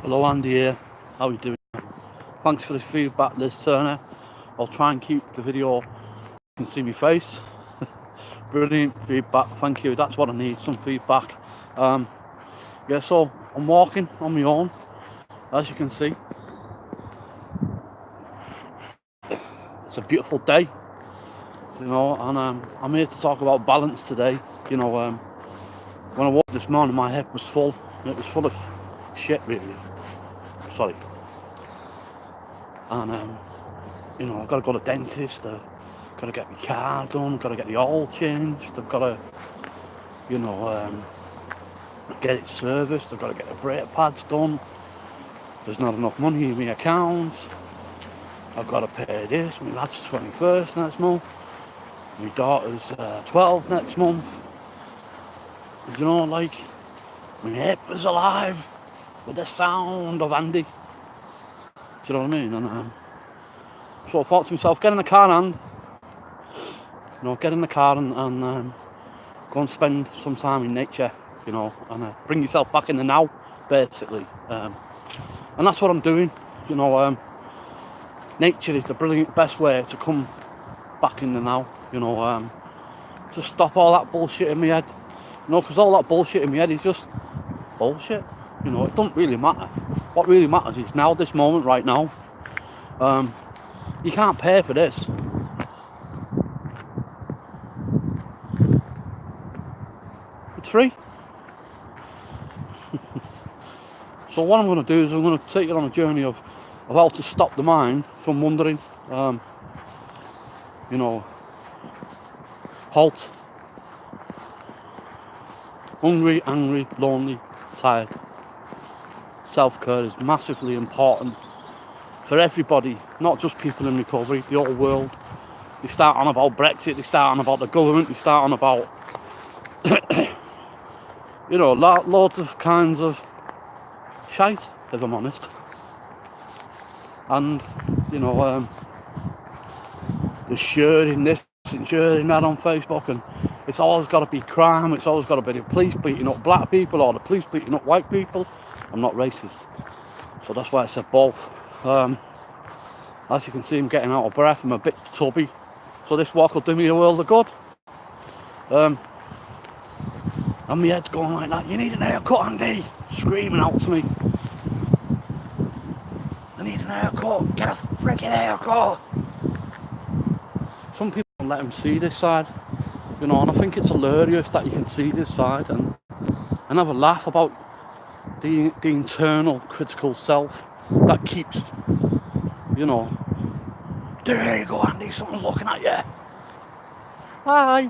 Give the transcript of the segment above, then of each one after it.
Hello, Andy here. How are you doing? Thanks for the feedback, Liz Turner. I'll try and keep the video. You can see my face. Brilliant feedback. Thank you. That's what I need. Some feedback. Yeah. So I'm walking on my own, as you can see. It's a beautiful day, and I'm here to talk about balance today. When I woke this morning, my head was full. It was full of shit, really. Sorry. And I've got to go to the dentist. I've got to get my car done. I've got to get the oil changed. I've got to, get it serviced. I've got to get the brake pads done. There's not enough money in my account. I've got to pay this. My lad's 21st next month. My daughter's 12 next month. My hip is alive with the sound of Andy. Do you know what I mean? And so I thought to myself, get in the car and go and spend some time in nature, and bring yourself back in the now, basically. And that's what I'm doing. Nature is the best way to come back in the now. To stop all that bullshit in my head. Because all that bullshit in my head is just bullshit. It doesn't really matter. What really matters is now, this moment, right now. You can't pay for this. It's free. So what I'm going to do is I'm going to take you on a journey of how to stop the mind from wandering. Halt. Hungry, angry, lonely, tired. Self-care is massively important for everybody, not just people in recovery, the whole world. They start on about Brexit, they start on about the government, they start on about loads of kinds of shite, if I'm honest. And they're sharing this and sharing that on Facebook, and it's always got to be crime. It's always got to be the police beating up black people or the police beating up white people. I'm not racist, so that's why I said both. As you can see, I'm getting out of breath. I'm a bit tubby, so this walk will do me a world of good. And my head's going like that. You need an haircut, Andy. Screaming out to me. I need an haircut. Get a freaking haircut. Some people don't let him see this side, and I think it's hilarious that you can see this side and have a laugh about the internal critical self that keeps, there you go, Andy, someone's looking at you. Hi.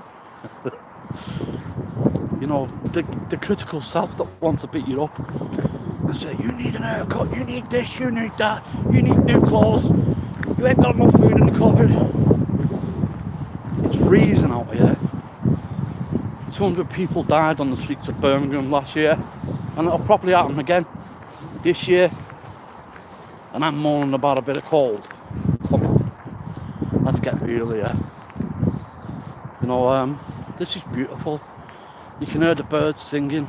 The critical self that wants to beat you up and say, you need an haircut, you need this, you need that, you need new clothes, you ain't got enough food in the cupboard. It's freezing out here. 200 people died on the streets of Birmingham last year, and it'll probably happen again this year. And I'm moaning about a bit of cold. Come on, let's get real here. This is beautiful. You can hear the birds singing.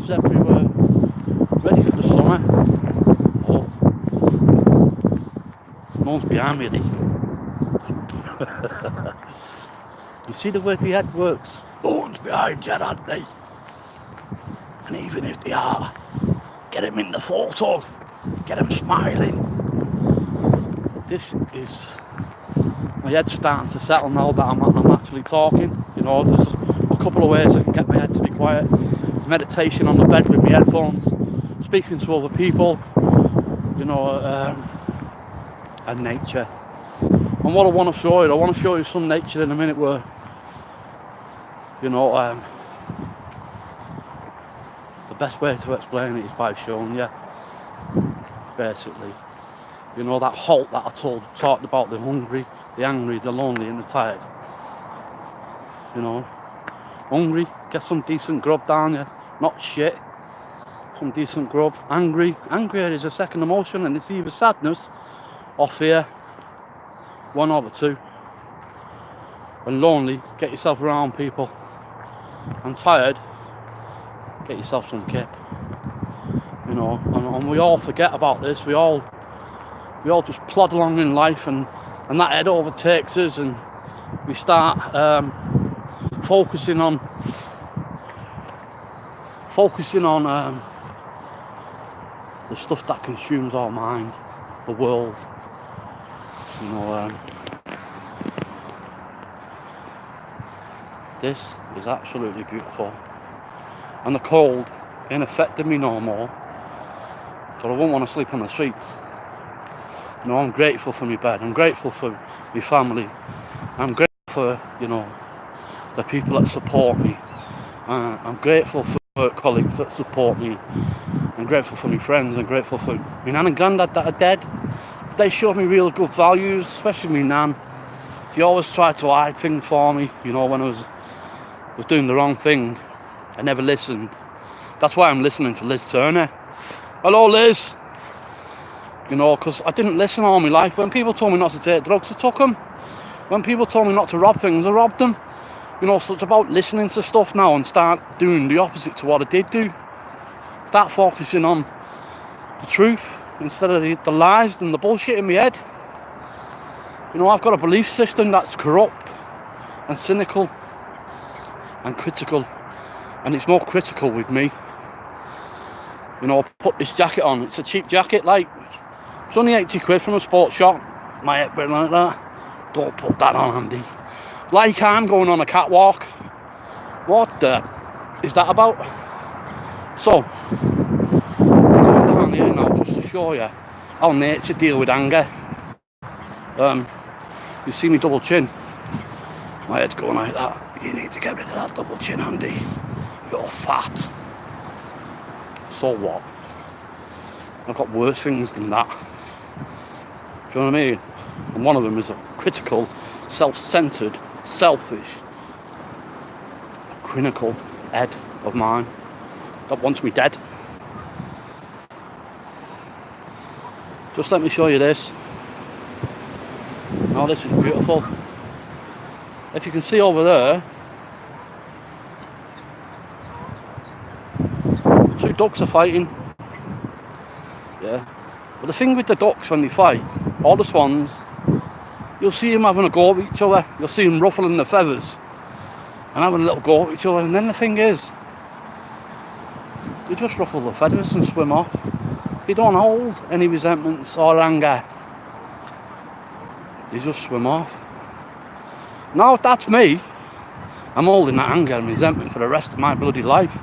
Everywhere, ready for the summer. Oh, no one's behind me. You see the way the head works? No one's behind you, aren't they? And even if they are, get them in the photo, get them smiling. This is, my head's starting to settle now that I'm actually talking. There's a couple of ways I can get my head to be quiet. Meditation on the bed with my headphones, speaking to other people, and nature. And what I want to show you some nature in a minute where, the best way to explain it is by showing you, basically. That halt that I talked about, the hungry, the angry, the lonely and the tired. Hungry, get some decent grub down you, not shit. some decent grub. Angry is a second emotion, and it's either sadness or fear, one or the two. When lonely, get yourself around people. And tired, get yourself some kip. You know, and we all forget about this. We all just plod along in life, and that head overtakes us, and we start focusing on the stuff that consumes our mind, the world. You know, this is absolutely beautiful, and the cold ain't affecting me no more, but I won't want to sleep on the streets. You know, I'm grateful for my bed, I'm grateful for my family, I'm grateful for, you know, the people that support me, I'm grateful for work colleagues that support me, I'm grateful for my friends, I'm grateful for my nan and granddad that are dead. They showed me real good values, especially my nan. She always tried to hide things for me, you know, when I was doing the wrong thing. I never listened. That's why I'm listening to Liz Turner. Hello, Liz. You know, because I didn't listen all my life. When people told me not to take drugs, I took them. When people told me not to rob things, I robbed them. You know, so it's about listening to stuff now and start doing the opposite to what I did do. Start focusing on the truth instead of the lies and the bullshit in my head. You know, I've got a belief system that's corrupt and cynical and critical, and it's more critical with me. You know, I put this jacket on. It's a cheap jacket, like, it's only 80 quid from a sports shop. My head been like that. Don't put that on, Andy. Like I'm going on a catwalk. What the is that about? So, I'm down here now just to show you how nature deal with anger. You see me double chin? My head's going like that. You need to get rid of that double chin, Andy. You're fat. So what? I've got worse things than that. Do you know what I mean? And one of them is a critical, self-centered, selfish, cynical head of mine that wants me dead. Just let me show you this. Oh, this is beautiful. If you can see over there, two ducks are fighting. Yeah. But the thing with the ducks when they fight, all the swans, you'll see them having a go at each other. You'll see them ruffling their feathers and having a little go at each other. And then the thing is, they just ruffle their feathers and swim off. They don't hold any resentments or anger. They just swim off. Now, if that's me, I'm holding that anger and resentment for the rest of my bloody life.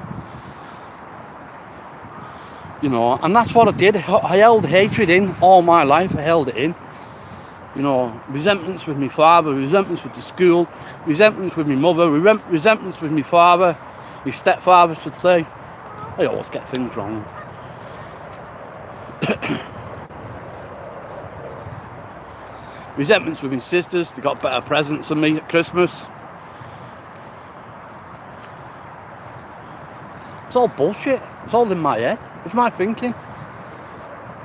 You know, and that's what I did. I held hatred in all my life. I held it in. You know, resentments with my father, resentments with the school, resentments with my mother, resentments with my father, my stepfather, should say. I always get things wrong. Resentments with my sisters. They got better presents than me at Christmas. It's all bullshit. It's all in my head. It's my thinking.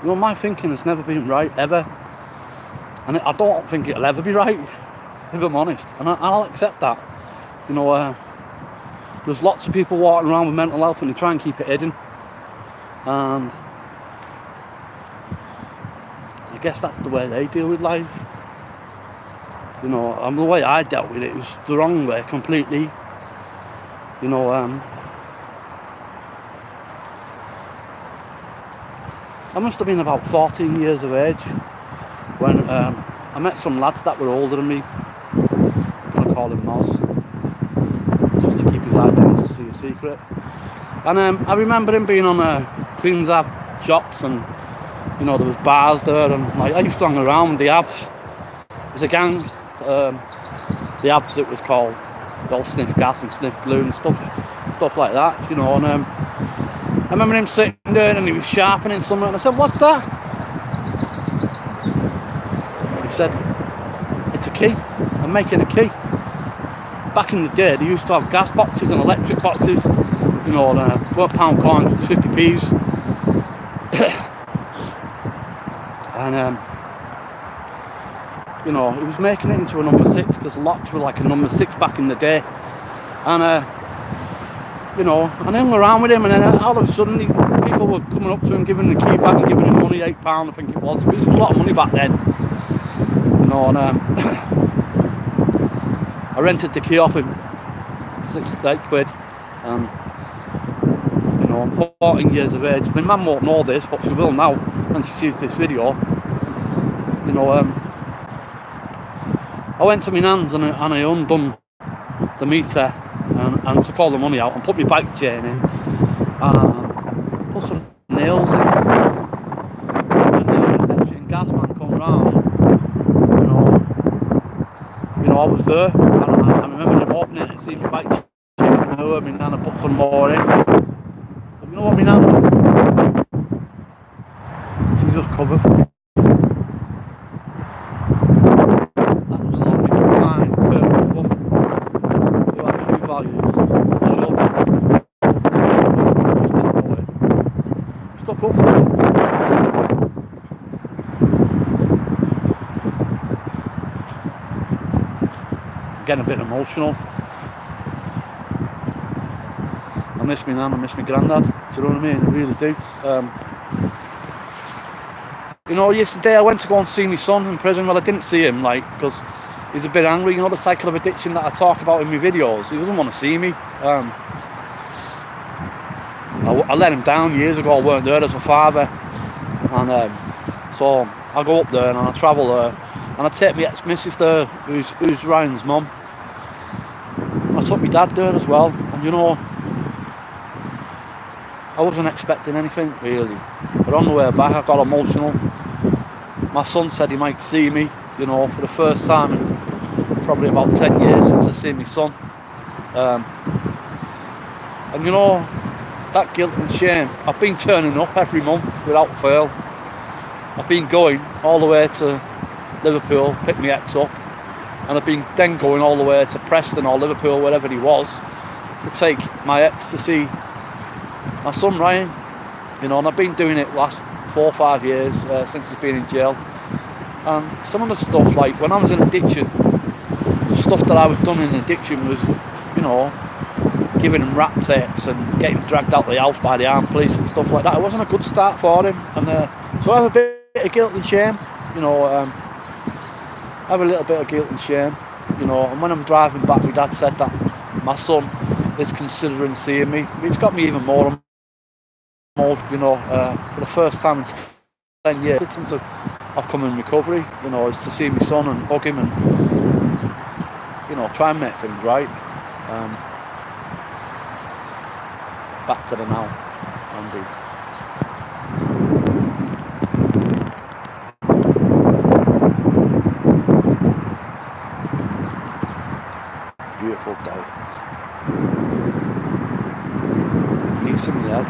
You know, my thinking has never been right, ever. And I don't think it'll ever be right, if I'm honest. And I'll accept that. You know, there's lots of people walking around with mental health and they try and keep it hidden. And I guess that's the way they deal with life. You know, and the way I dealt with it was the wrong way completely. You know, I must have been about 14 years of age when I met some lads that were older than me. I'm going to call him Moz, just to keep his identity a secret. And I remember him being on Queen's Ave shops, and you know, there was bars there, and like, I used to hang around with the Avs. There's a gang, the Avs it was called. They all sniff gas and sniff glue and stuff like that, you know. And I remember him sitting there and he was sharpening something, and I said, "What's that?" He said, "It's a key. I'm making a key." Back in the day, they used to have gas boxes and electric boxes. You know, weren't pound coins, it was 50p's. And you know, he was making it into a number 6 because locks were like a number 6 back in the day. And you know, and I hung around with him, and then all of a sudden people were coming up to him, giving the key back and giving him money, £8 I think it was. This was a lot of money back then. You know, and I rented the key off him, 6 to 8 quid. And you know, I'm 14 years of age. My mum won't know this, but she will now when she sees this video. You know, I went to my nan's and I undone the meter and took all the money out and put my bike chain in and put some nails in. And the electric and gas man come round. You know, I was there, and I remember him opening it and seeing my bike chain. And my nan put some more in. But you know what my nan did? She just covered for me. Stuck up for me. Getting a bit emotional. I miss my nan, I miss my granddad. Do you know what I mean? I really do. You know, yesterday I went to go and see my son in prison. Well, I didn't see him, like, because he's a bit angry. You know, the cycle of addiction that I talk about in my videos. He doesn't want to see me. I let him down years ago. I weren't there as a father, and so I go up there and I travel there, and I take my ex-missus there, who's Ryan's mum. I took my dad there as well, and you know, I wasn't expecting anything really, but on the way back I got emotional. My son said he might see me, you know, for the first time in probably about 10 years since I seen my son. And you know, that guilt and shame, I've been turning up every month without fail. I've been going all the way to Liverpool, pick my ex up, and I've been then going all the way to Preston or Liverpool, wherever he was, to take my ex to see my son Ryan. You know, and I've been doing it last 4 or 5 years since he's been in jail. And some of the stuff, like when I was in addiction, the stuff that I was done in addiction was, you know, giving him rap tapes and getting dragged out the house by the armed police and stuff like that. It wasn't a good start for him, and so I have a bit of guilt and shame, you know. I have a little bit of guilt and shame, you know. And when I'm driving back, my dad said that my son is considering seeing me. It's got me even more emotional, you know. For the first time in 10 years since I've come in recovery, you know, is to see my son and hug him and, you know, try and make things right. Back to the now, Andy. Beautiful day. Need some love.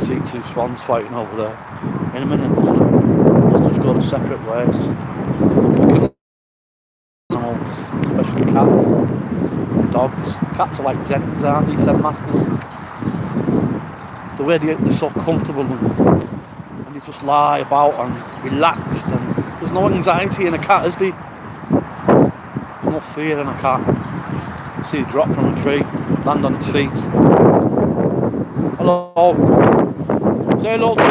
See 2 swans fighting over there. In a minute, they'll just go to separate ways. Animals, especially cats, dogs. Cats are like Zens, aren't they? Zen masters. The way they're so comfortable and they just lie about and relaxed, and there's no anxiety in a cat, is there? There's no fear in a cat. You see it drop from a tree, land on its feet. Hello. Say hello to me.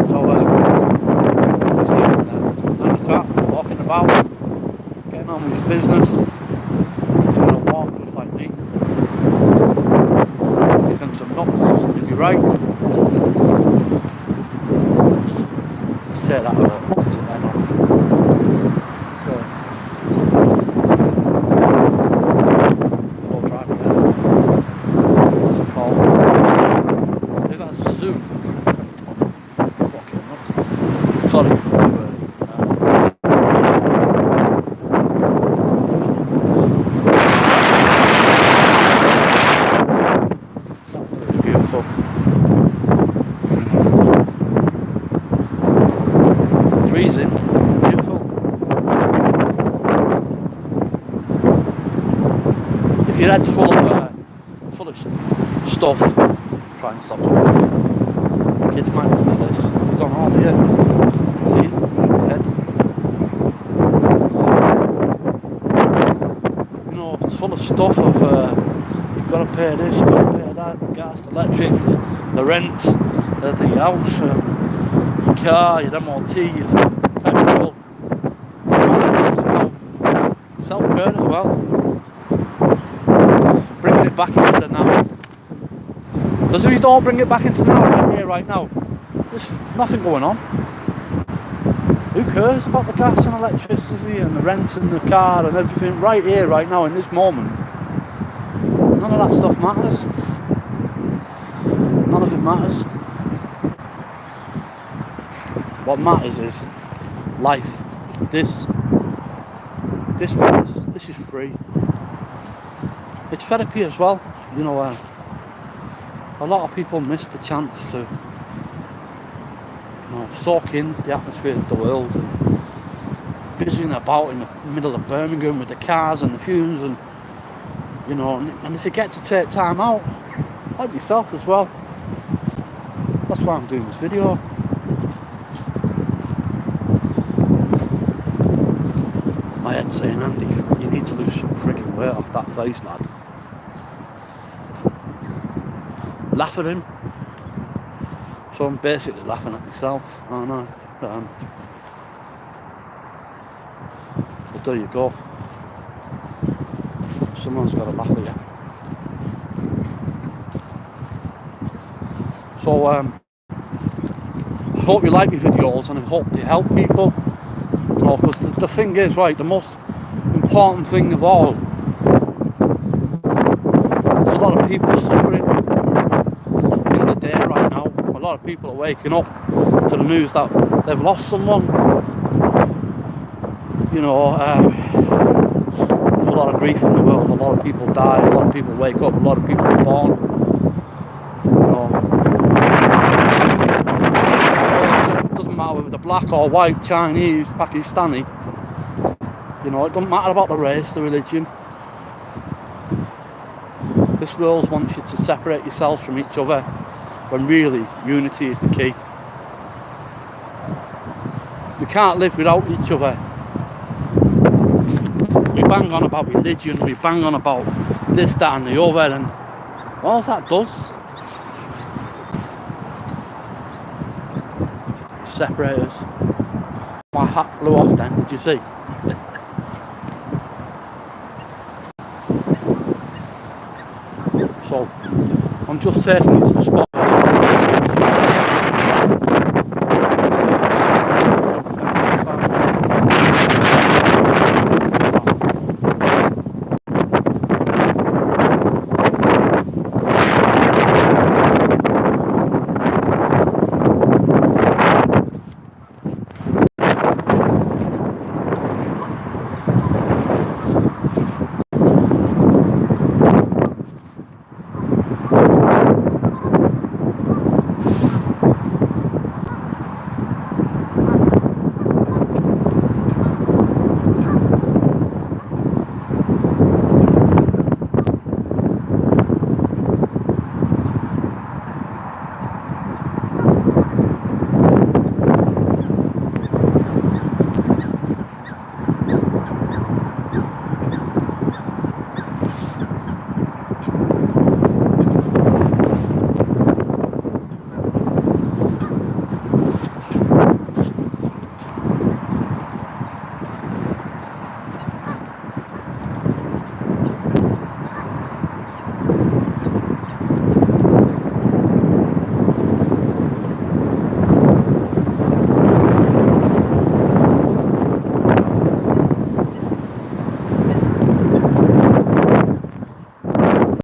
So, nice cat, walking about, getting on with his business, doing a walk just like me. Giving some nuts, if you're right. Let's take that out. if your head's full of stuff, try and stop it. Kids might lose this. You don't know, do you? See, your head. You know, it's full of stuff of you've got to pay this, you've got to pay that, gas, electric, the rent, the house, your car, your MOT, your petrol. Self-care as well. Bringing it back into the now. Because if you don't bring it back into now, right here, right now, there's nothing going on. Who cares about the gas and electricity and the rent and the car and everything right here, right now, in this moment? None of that stuff matters. None of it matters. What matters is life. This matters. This is free. It's therapy as well. You know, a lot of people miss the chance to, soak in the atmosphere of the world. Busying about in the middle of Birmingham with the cars and the fumes, and and if you get to take time out, like yourself as well. That's why I'm doing this video. My head's saying, Andy, you need to lose some freaking weight off that face, lad. Laugh at him. So I'm basically laughing at myself. I know. But there you go. Someone's got to laugh at you. So I hope you like my videos, and I hope they help people. Because the thing is, right, the most important thing of all, there's a lot of people suffering in the day right now. A lot of people are waking up to the news that they've lost someone. There's a lot of grief in the world. A lot of people die. A lot of people wake up. A lot of people are born. It doesn't matter whether they're black or white, Chinese, Pakistani. It doesn't matter about the race, the religion. This world wants you to separate yourselves from each other, when really unity is the key. We can't live without each other. We bang on about religion, we bang on about this, that and the other, and all that does, separate us. My hat blew off then, did you see? So, I'm just taking you to the spot